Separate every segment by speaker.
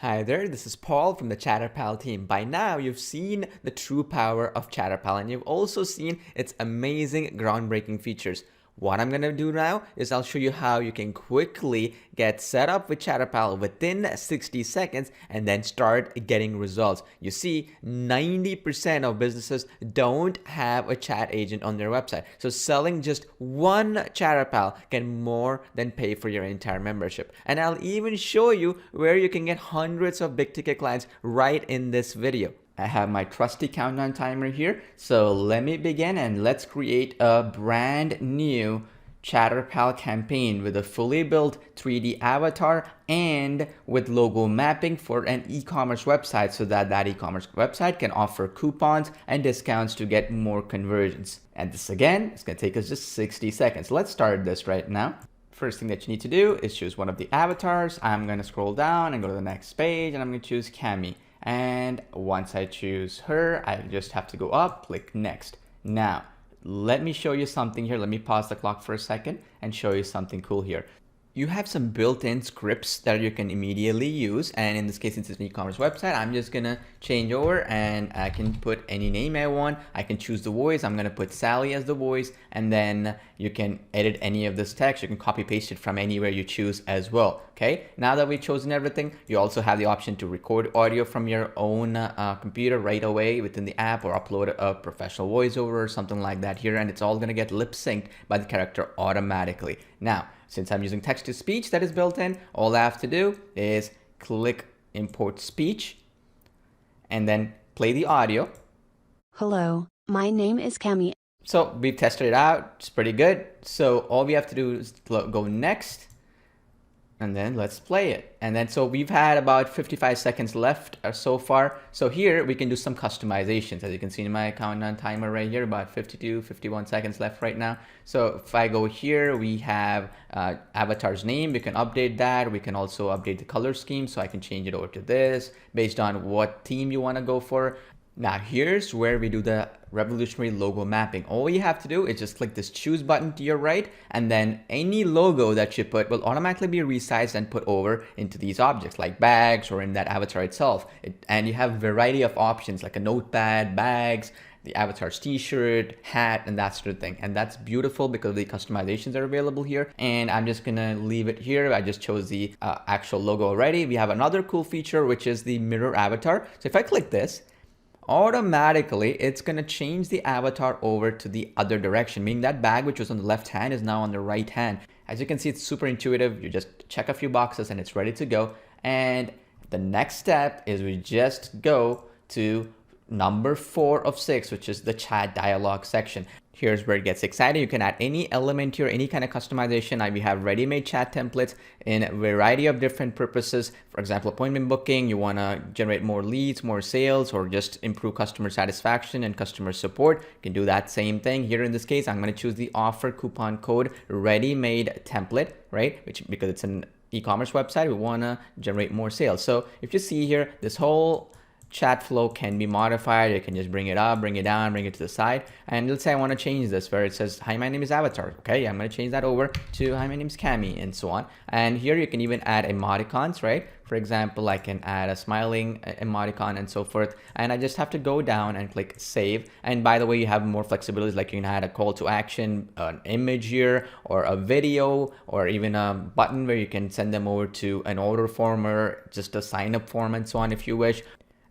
Speaker 1: Hi there, this is Paul from the ChatterPal team. By now, you've seen the true power of ChatterPal and you've also seen its amazing groundbreaking features. What I'm going to do now is I'll show you how you can quickly get set up with ChatterPal within 60 seconds and then start getting results. You see, 90% of businesses don't have a chat agent on their website. So selling just one ChatterPal can more than pay for your entire membership. And I'll even show you where you can get hundreds of big ticket clients right in this video. I have my trusty countdown timer here. So let me begin and let's create a brand new ChatterPal campaign with a fully built 3D avatar and with logo mapping for an e-commerce website so that e-commerce website can offer coupons and discounts to get more conversions. And this again, it's going to take us just 60 seconds. Let's start this right now. First thing that you need to do is choose one of the avatars. I'm going to scroll down and go to the next page and I'm going to choose Cami. And once I choose her, I just have to go up, click next. Now, let me show you something here. Let me pause the clock for a second and show you something cool here. You have some built-in scripts that you can immediately use, and in this case it's an e-commerce website. I'm just gonna change over and I can put any name I want. I can choose the voice. I'm gonna put Sally as the voice, and then you can edit any of this text. You can copy paste it from anywhere you choose as well. Okay, now that we've chosen everything, you also have the option to record audio from your own computer right away within the app, or upload a professional voiceover or something like that here, and it's all gonna get lip synced by the character automatically. Now, since I'm using text-to-speech that is built in, all I have to do is click import speech and then play the audio.
Speaker 2: Hello, my name is Cami.
Speaker 1: So we've tested it out. It's pretty good. So all we have to do is go next. And then let's play it. And then so we've had about 55 seconds left so far. So here we can do some customizations. As you can see in my countdown timer right here, about 52, 51 seconds left right now. So if I go here, we have avatar's name. We can update that. We can also update the color scheme. So I can change it over to this based on what theme you want to go for. Now here's where we do the revolutionary logo mapping. All you have to do is just click this choose button to your right, and then any logo that you put will automatically be resized and put over into these objects like bags or in that avatar itself. And you have a variety of options like a notepad, bags, the avatar's t-shirt, hat, and that sort of thing. And that's beautiful because the customizations are available here. And I'm just gonna leave it here. I just chose the actual logo already. We have another cool feature, which is the mirror avatar. So if I click this, automatically it's going to change the avatar over to the other direction, meaning that bag which was on the left hand is now on the right hand. As you can see, it's super intuitive. You just check a few boxes and it's ready to go. And the next step is we just go to number 4 of 6, which is the chat dialog section. Here's where it gets exciting. You can add any element here, any kind of customization. We have ready-made chat templates in a variety of different purposes. For example, appointment booking, you want to generate more leads, more sales, or just improve customer satisfaction and customer support. You can do that same thing. Here in this case, I'm going to choose the offer coupon code ready-made template, right? Because it's an e-commerce website, we want to generate more sales. So if you see here, this whole chat flow can be modified. You can just bring it up, bring it down, bring it to the side. And let's say I want to change this where it says, hi, my name is Avatar. Okay, I'm going to change that over to, hi, my name is Cami, and so on. And here you can even add emoticons, right? For example, I can add a smiling emoticon and so forth. And I just have to go down and click save. And by the way, you have more flexibilities, like you can add a call to action, an image here, or a video, or even a button where you can send them over to an order form or just a sign up form and so on if you wish.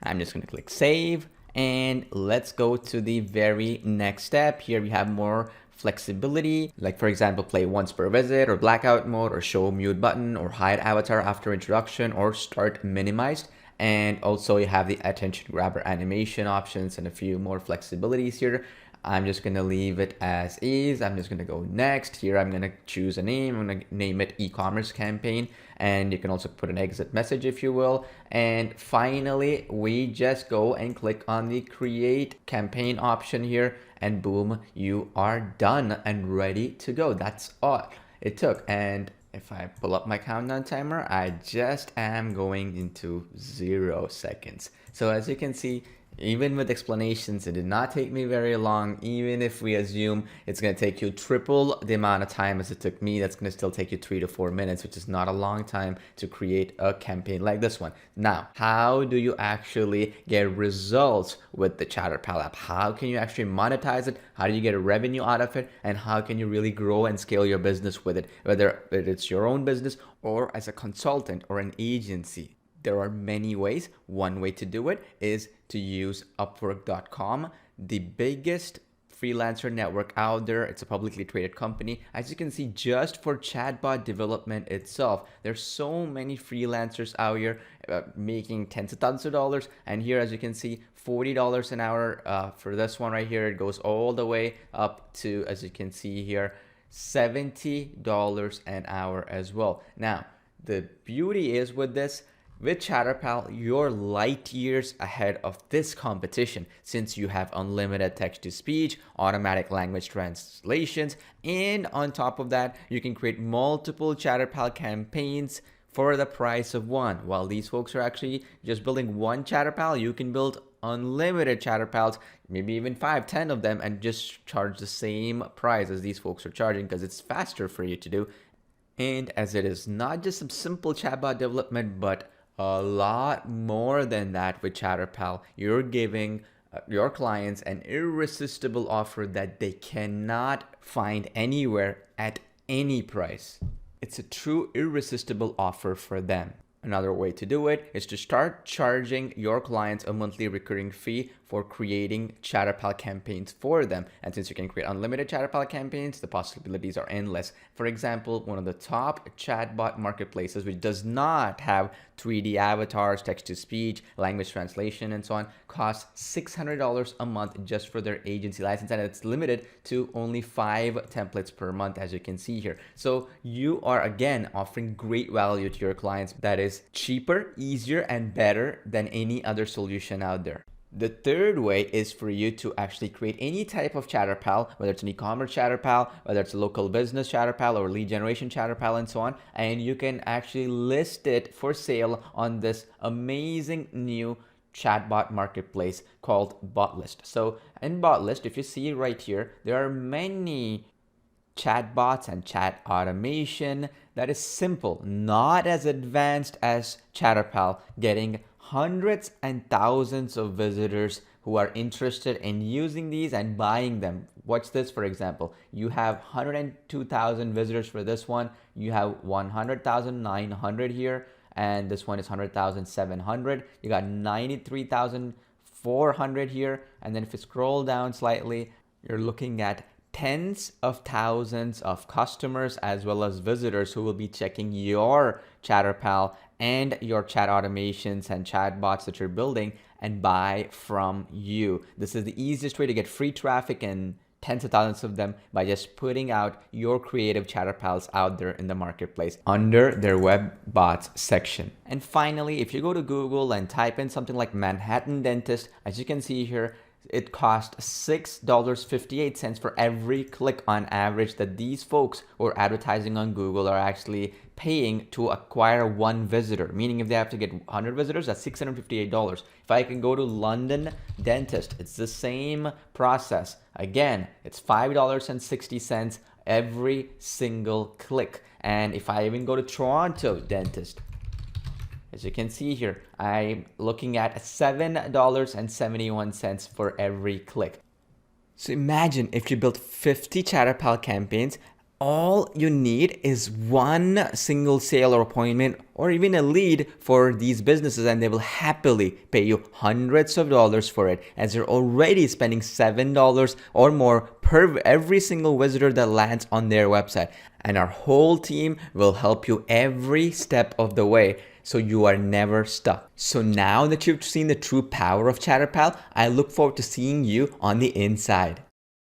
Speaker 1: I'm just going to click save, and let's go to the very next step. Here we have more flexibility, like for example, play once per visit, or blackout mode, or show mute button, or hide avatar after introduction, or start minimized. And also you have the attention grabber animation options and a few more flexibilities here. I'm just going to leave it as is. I'm just going to go next. Here I'm going to choose a name. I'm going to name it e-commerce campaign. And you can also put an exit message if you will. And finally, we just go and click on the create campaign option here. And boom, you are done and ready to go. That's all it took. And if I pull up my countdown timer, I just am going into 0 seconds. So as you can see, Even with explanations, it did not take me very long. Even if we assume it's going to take you triple the amount of time as it took me, that's going to still take you 3 to 4 minutes, which is not a long time to create a campaign like this one. Now, how do you actually get results with the ChatterPal app? How can you actually monetize it? How do you get a revenue out of it? And how can you really grow and scale your business with it, whether it's your own business or as a consultant or an agency? There are many ways. One way to do it is to use Upwork.com, the biggest freelancer network out there. It's a publicly traded company. As you can see, just for chatbot development itself, there's so many freelancers out here making tens of thousands of dollars. And here, as you can see, $40 an hour for this one right here. It goes all the way up to, as you can see here, $70 an hour as well. Now, the beauty is with this, with ChatterPal, you're light years ahead of this competition since you have unlimited text-to-speech, automatic language translations, and on top of that, you can create multiple ChatterPal campaigns for the price of one. While these folks are actually just building one ChatterPal, you can build unlimited ChatterPals, maybe even 5, 10 of them, and just charge the same price as these folks are charging because it's faster for you to do. And as it is not just some simple chatbot development, but a lot more than that with ChatterPal, you're giving your clients an irresistible offer that they cannot find anywhere at any price. It's a true irresistible offer for them. Another way to do it is to start charging your clients a monthly recurring fee for creating ChatterPal campaigns for them. And since you can create unlimited ChatterPal campaigns, the possibilities are endless. For example, one of the top chatbot marketplaces, which does not have 3D avatars, text-to-speech, language translation, and so on, costs $600 a month just for their agency license, and it's limited to only 5 templates per month, as you can see here. So you are, again, offering great value to your clients that is cheaper, easier, and better than any other solution out there. The third way is for you to actually create any type of ChatterPal, whether it's an e-commerce ChatterPal, whether it's a local business ChatterPal or lead generation ChatterPal and so on, and you can actually list it for sale on this amazing new chatbot marketplace called Botlist. So in Botlist, if you see right here, there are many chatbots and chat automation that is simple, not as advanced as ChatterPal, getting hundreds and thousands of visitors who are interested in using these and buying them. Watch this, for example. You have 102,000 visitors for this one. You have 100,900 here, and this one is 100,700. You got 93,400 here, and then if you scroll down slightly, you're looking at tens of thousands of customers as well as visitors who will be checking your ChatterPal and your chat automations and chatbots that you're building and buy from you. This is the easiest way to get free traffic and tens of thousands of them by just putting out your creative ChatterPals out there in the marketplace under their web bots section. And finally, if you go to Google and type in something like Manhattan Dentist, as you can see here, it costs $6.58 for every click on average that these folks who are advertising on Google are actually paying to acquire one visitor. Meaning if they have to get 100 visitors, that's $658. If I can go to London Dentist, it's the same process. Again, it's $5.60 every single click. And if I even go to Toronto Dentist, as you can see here, I'm looking at $7.71 for every click. So imagine if you built 50 ChatterPal campaigns, all you need is one single sale or appointment or even a lead for these businesses, and they will happily pay you hundreds of dollars for it, as you're already spending $7 or more per every single visitor that lands on their website. And our whole team will help you every step of the way, so you are never stuck. So now that you've seen the true power of ChatterPal, I look forward to seeing you on the inside.